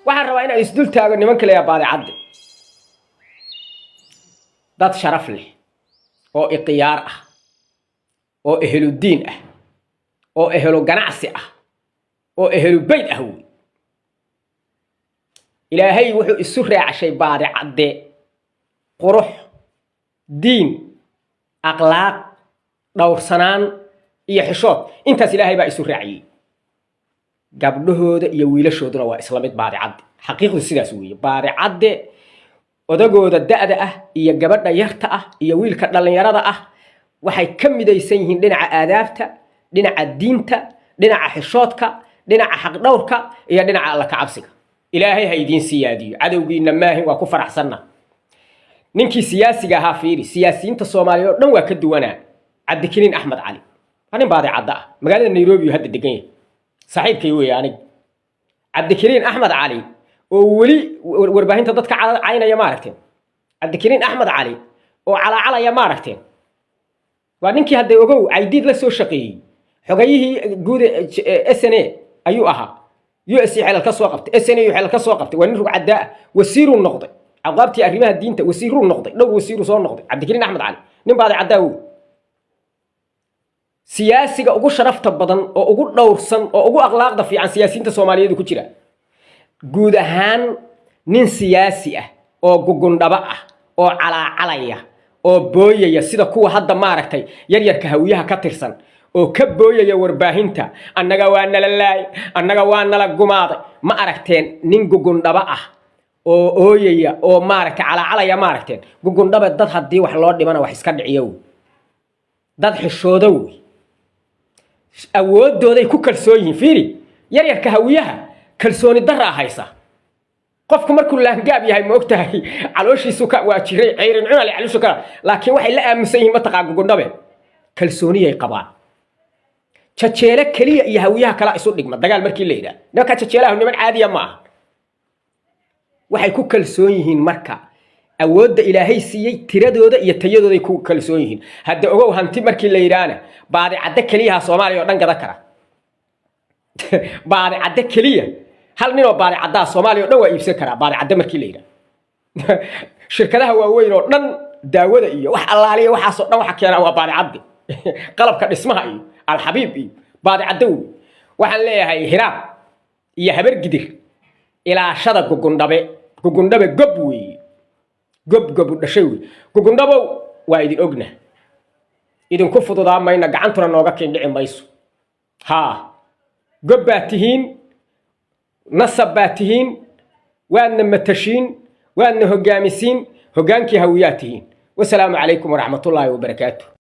waxaan rabaa inaan isdul taago nimanka la baadi cad dad sharaf leh oo iqiyaar ah oo ehlu diin ah oo ehlu ganacsi ah oo ehlu bayt ah ilaahay wuxuu isu raacay baadi cad qurux diin akhlaaq dhowrsanaan iyo xishood intaas ilaahay baa isu raaciyay gabdhahooda iyo wiilashooduna waa isla mid baadi cad xaqiiqdu sidaas weeye baadi cad odagooda da'da ah iyo gabadha yarta ah iyo wiilka dhalinyarada ah waxay ka midaysan yihiin dhinaca aadaabta dhinaca diinta dhinaca xishoodka dhinaca xaq dhowrka iyo dhinaca alla ka cabsiga ilaahay ha idin siyaadiyo cadowgiina maahin waa ku faraxsanna ninkii siyaasiga ahaa fiiri siyaasiyiinta Soomaaliyeed oo dhan waa ka duwanaa Cabdikariin Axmed Cali anin baadi cad ah magaalada Nairobi hadda degan yahay saaxiibkay weeyaan Cabdikariin Axmed Cali oo wali warbaahinta dadka caynaya ma aragteen Cabdikariin Axmed Cali oo calacalaya ma aragteen waa ninkii hadda ogow aydiid la soo shaqeeyay xogayihii guud SNA ayuu ahaa US xilal ka soo qabtay SNA xilal ka soo qabtay waa nin rug cadaa wasiiru noqday aqaabtii arrimaha diinta wasiiru noqday dhowr wasiiru soo noqday Cabdikariin Axmed Cali nin baadi cadaa siyaasiga ugu sharafta badan oo ugu dhowrsan oo ugu akhlaaqda fiican siyaasiyiinta Soomaaliyeed ku jira guud ahaan nin siyaasi ah oo gugundhaba ah oo calacalaya oo booyaya sida kuwa hadda maaragtay yaryarka hawiyaha ka tirsan oo ka booyaya warbaahinta annaga waa nalalaay annaga waa nala gumaaday ma aragteen nin gugundhaba ah oo ooyaya oo maaragtay calacalaya ma aragteen gugundhaba dad haddii wax loo dhimana wax iska dhiciyo dad xishoodo awoodooday ku kalsoon yihiin fiiri yaryarka hawiyaha kalsooni darra haysa qofku markuu laangaab yahay ma ogtahay calooshiisu ka waa jiray ceyrin cunal calooshu ka laakiin waxay la aaminsan yihiin mataqaa gugundhabe kalsooni ay qabaan jajeele kaliya iyo hawiyaha kala isu dhigma dagaal markii la yiraahdo ninka jajeelaha niman caadiya ma aha waxay ku kalsoon yihiin marka awoodda ilaahay siiyay tiradooda iyo tayadooda ku kalsoon yihiin hadda ogow hanti markii la yiraahdo baadi cad kaliya Soomaaliya oo dhan gada kara baadi cad kaliya hal nin oo baadi cad Soomaaliya oo dhan waa iibsan kara baadi cad markii la yiraahdo shirkadaha waaweyn oo dhan daawada iyo wax allaaliya waxaas oo dhan waxa keenaa waa baadi cad qalabka dhismaha iyo alxabiib iyo baadi cad waxaan leeyahay hiraab iyo habar gidir ilaashada gugundhabe gob weey gob dhashay gugundhabo waa idin ogna idin ku fududaa mayna gacantuna nooga kiindhici mayso ha gob baatihiin nasab baatihiin waadna matashiin waadna hogaamisiin hogaankii hawiyaatihiin wassalaamu calaykum waraxmatullaahi wabarakaatuh